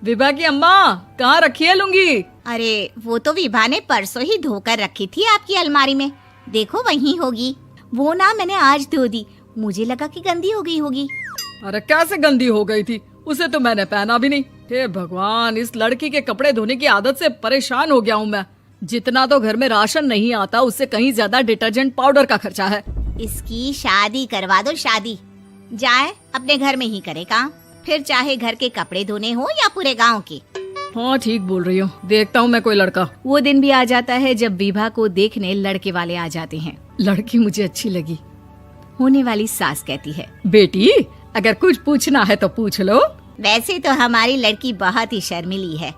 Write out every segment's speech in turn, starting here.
विभा की अम्मा कहाँ रखी है लुंगी? अरे वो तो विभा ने परसों ही धोकर रखी थी आपकी अलमारी में, देखो वहीं होगी। वो ना मैंने आज धो दी, मुझे लगा कि गंदी हो गई होगी। अरे कैसे गंदी हो गई थी, उसे तो मैंने पहना भी नहीं। हे भगवान, इस लड़की के कपड़े धोने की आदत से परेशान हो गया हूँ मैं। जितना तो घर में राशन नहीं आता उससे कहीं ज्यादा डिटर्जेंट पाउडर का खर्चा है। इसकी शादी करवा दो, शादी जाए अपने घर में ही करे काम, फिर चाहे घर के कपड़े धोने हो या पूरे गांव के। हाँ ठीक बोल रही हो, देखता हूँ मैं कोई लड़का। वो दिन भी आ जाता है जब विभा को देखने लड़के वाले आ जाते हैं। लड़की मुझे अच्छी लगी। होने वाली सास कहती है, बेटी अगर कुछ पूछना है तो पूछ लो। वैसे तो हमारी लड़की बहुत ही शर्मीली है,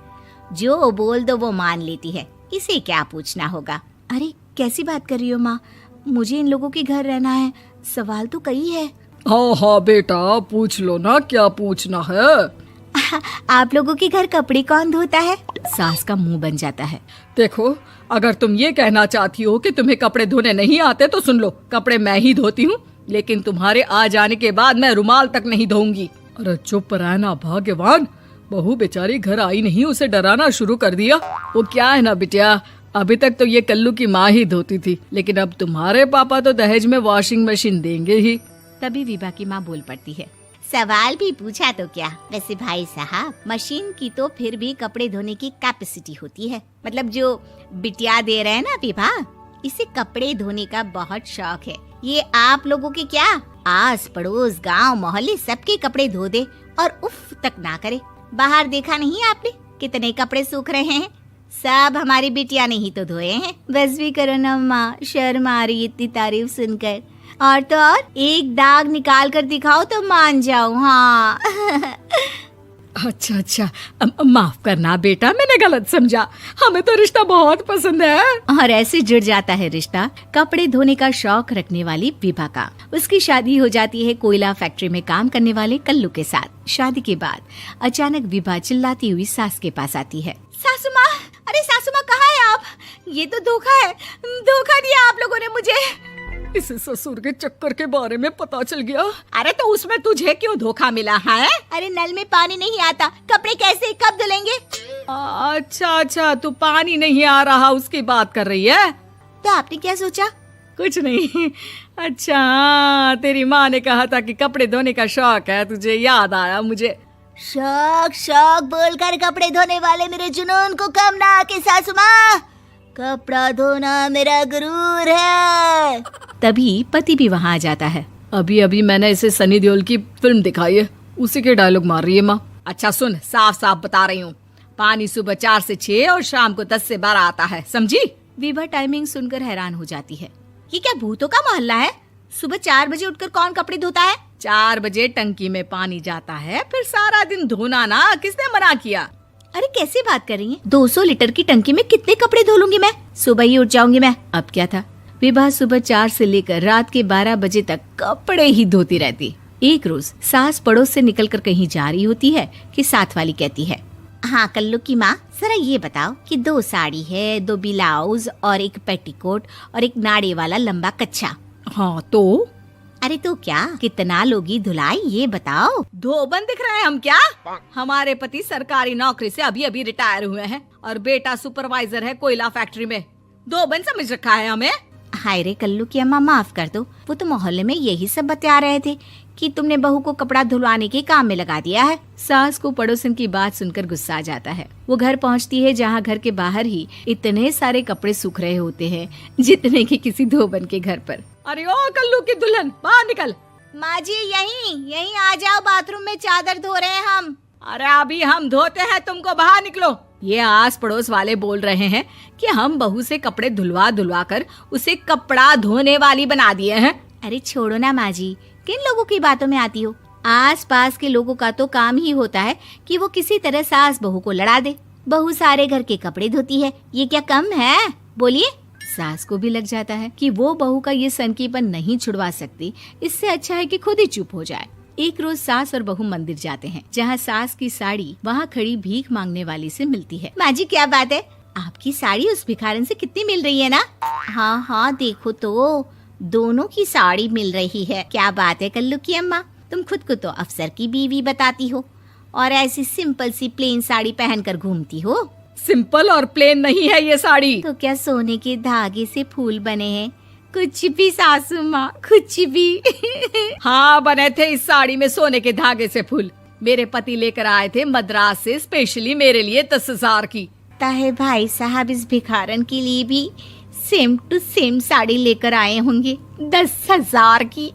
जो बोल दो वो मान लेती है, इसे क्या पूछना होगा। अरे कैसी बात कर रही हो माँ, मुझे इन लोगों के घर रहना है, सवाल तो कई है। हाँ हाँ बेटा पूछ लो ना, क्या पूछना है। आप लोगों के घर कपड़े कौन धोता है? सास का मुंह बन जाता है। देखो अगर तुम ये कहना चाहती हो कि तुम्हें कपड़े धोने नहीं आते तो सुन लो, कपड़े मैं ही धोती हूँ, लेकिन तुम्हारे आ जाने के बाद मैं रुमाल तक नहीं धोऊंगी। अरे चुप रहना भाग्यवान, बहू बेचारी घर आई नहीं, उसे डराना शुरू कर दिया। वो क्या है ना बिटिया, अभी तक तो ये कल्लू की माँ ही धोती थी, लेकिन अब तुम्हारे पापा तो दहेज में वॉशिंग मशीन देंगे ही। तभी विभा की माँ बोल पड़ती है, सवाल भी पूछा तो क्या। वैसे भाई साहब, मशीन की तो फिर भी कपड़े धोने की कैपेसिटी होती है, मतलब जो बिटिया दे रहे हैं ना विभा, इसे कपड़े धोने का बहुत शौक है। ये आप लोगों के क्या, आस पड़ोस गांव मोहल्ले सबके कपड़े धो दे और उफ तक ना करे। बाहर देखा नहीं आपने कितने कपड़े सूख रहे हैं, सब हमारी बिटिया ने ही तो धोए हैं। बस भी करो ना माँ, शर्म आ रही इतनी तारीफ सुनकर। और तो और एक दाग निकाल कर दिखाओ तो मान जाऊँ। हाँ अच्छा माफ करना बेटा, मैंने गलत समझा, हमें तो रिश्ता बहुत पसंद है। और ऐसे जुड़ जाता है रिश्ता कपड़े धोने का शौक रखने वाली विभा का। उसकी शादी हो जाती है कोयला फैक्ट्री में काम करने वाले कल्लू के साथ। शादी के बाद अचानक विभा चिल्लाती हुई सास के पास आती है। सासू माँ, अरे सासू माँ कहाँ है आप? ये तो धोखा है, धोखा दिया आप लोगों ने मुझे। इसे ससुर के चक्कर के बारे में पता चल गया। अरे तो उसमें तुझे क्यों धोखा मिला है? अरे नल में पानी नहीं आता, कपड़े कैसे कब धुलेंगे? अच्छा तू पानी नहीं आ रहा उसकी बात कर रही है। तो आपने क्या सोचा? कुछ नहीं। अच्छा तेरी माँ ने कहा था कि कपड़े धोने का शौक है तुझे, याद आया मुझे। शौक बोलकर कपड़े धोने वाले मेरे जुनून को कम ना आके सासू माँ, कपड़ा धोना मेरा गुरूर है। तभी पति भी वहाँ आ जाता है। अभी मैंने इसे सनी देओल की फिल्म दिखाई है, उसी के डायलॉग मार रही है माँ। अच्छा सुन, साफ साफ बता रही हूँ, पानी सुबह 4 से 6 और शाम को 10 से 12 आता है, समझी? विभा टाइमिंग सुनकर हैरान हो जाती है। ये क्या भूतों का मोहल्ला है? सुबह 4 बजे उठकर कौन कपड़े धोता है? 4 बजे टंकी में पानी जाता है, फिर सारा दिन धोना ना, किसने मना किया? अरे कैसी बात कर रही हैं? 200 लीटर की टंकी में कितने कपड़े धो लूंगी मैं, सुबह ही उठ जाऊंगी मैं। अब क्या था, विभा सुबह 4 से लेकर रात के 12 बजे तक कपड़े ही धोती रहती। एक रोज सास पड़ोस से निकलकर कहीं जा रही होती है कि साथ वाली कहती है, हाँ कल्लू की माँ, जरा ये बताओ कि 2 साड़ी है, 2 ब्लाउज और एक पेटीकोट और एक नाड़े वाला लंबा कच्छा। हाँ तो? अरे तो क्या, कितना लोगी धुलाई ये बताओ। धोबन दिख रहे हैं हम क्या? हमारे पति सरकारी नौकरी से अभी रिटायर हुए हैं और बेटा सुपरवाइजर है कोयला फैक्ट्री में। धोबन समझ रखा है हमें? हाय रे कल्लू की अम्मा, माफ कर दो, वो तो मोहल्ले में यही सब बता रहे थे कि तुमने बहू को कपड़ा धुलवाने के काम में लगा दिया है। सास को पड़ोसन की बात सुनकर गुस्सा आ जाता है। वो घर पहुंचती है जहां घर के बाहर ही इतने सारे कपड़े सूख रहे होते हैं जितने कि किसी धोबन के घर पर। अरे ओ कल्लू की दुल्हन, बाहर निकल। माँ जी यहीं आ जाओ, बाथरूम में चादर धो रहे हैं हम। अरे अभी हम धोते हैं, तुमको बाहर निकलो। ये आस पड़ोस वाले बोल रहे हैं कि हम बहू से कपड़े धुलवा कर उसे कपड़ा धोने वाली बना दिए हैं। अरे छोड़ो ना माँ जी, किन लोगों की बातों में आती हो? आस पास के लोगों का तो काम ही होता है कि वो किसी तरह सास बहू को लड़ा दे। बहू सारे घर के कपड़े धोती है, ये क्या कम है? बोलिए। सास को भी लग जाता है कि वो बहू का ये सनकीपन नहीं छुड़वा सकती, इससे अच्छा है कि खुद ही चुप हो जाए। एक रोज सास और बहू मंदिर जाते हैं, जहाँ सास की साड़ी वहाँ खड़ी भीख मांगने वाली से मिलती है। माँ जी क्या बात है, आपकी साड़ी उस भिखारन से कितनी मिल रही है ना? हाँ देखो तो दोनों की साड़ी मिल रही है। क्या बात है कल्लू की अम्मा, तुम खुद को तो अफसर की बीवी बताती हो और ऐसी सिंपल सी प्लेन साड़ी पहनकर घूमती हो। सिंपल और प्लेन नहीं है ये साड़ी। तो क्या सोने के धागे से फूल बने हैं? कुछ भी सासू माँ, कुछ भी। हाँ, बने थे इस साड़ी में सोने के धागे से फूल। मेरे पति लेकर आए थे मद्रास से स्पेशली मेरे लिए 10,000 की। ताहे भाई साहब इस भिखारन के लिए भी सेम टू सेम साड़ी लेकर आए होंगे 10,000 की।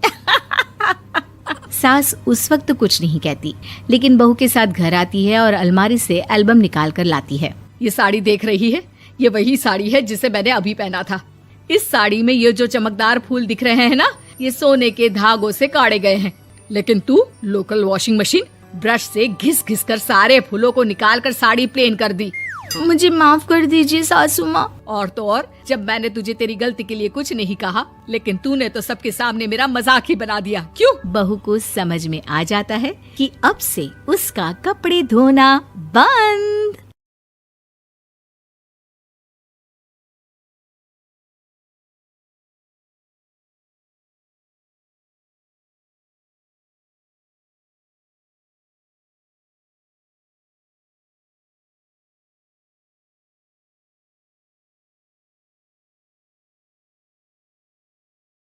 सास उस वक्त तो कुछ नहीं कहती, लेकिन बहू के साथ घर आती है और अलमारी से एल्बम निकाल कर लाती है। ये साड़ी देख रही है, ये वही साड़ी है जिसे मैंने अभी पहना था। इस साड़ी में ये जो चमकदार फूल दिख रहे हैं ना, ये सोने के धागों से काढ़े गए हैं। लेकिन तू लोकल वॉशिंग मशीन ब्रश से घिस घिस कर सारे फूलों को निकाल कर साड़ी प्लेन कर दी। मुझे माफ कर दीजिए सासू माँ। और तो और, जब मैंने तुझे तेरी गलती के लिए कुछ नहीं कहा, लेकिन तूने तो सबके सामने मेरा मजाक ही बना दिया। क्यों? बहू को समझ में आ जाता है कि अब से उसका कपड़े धोना बंद।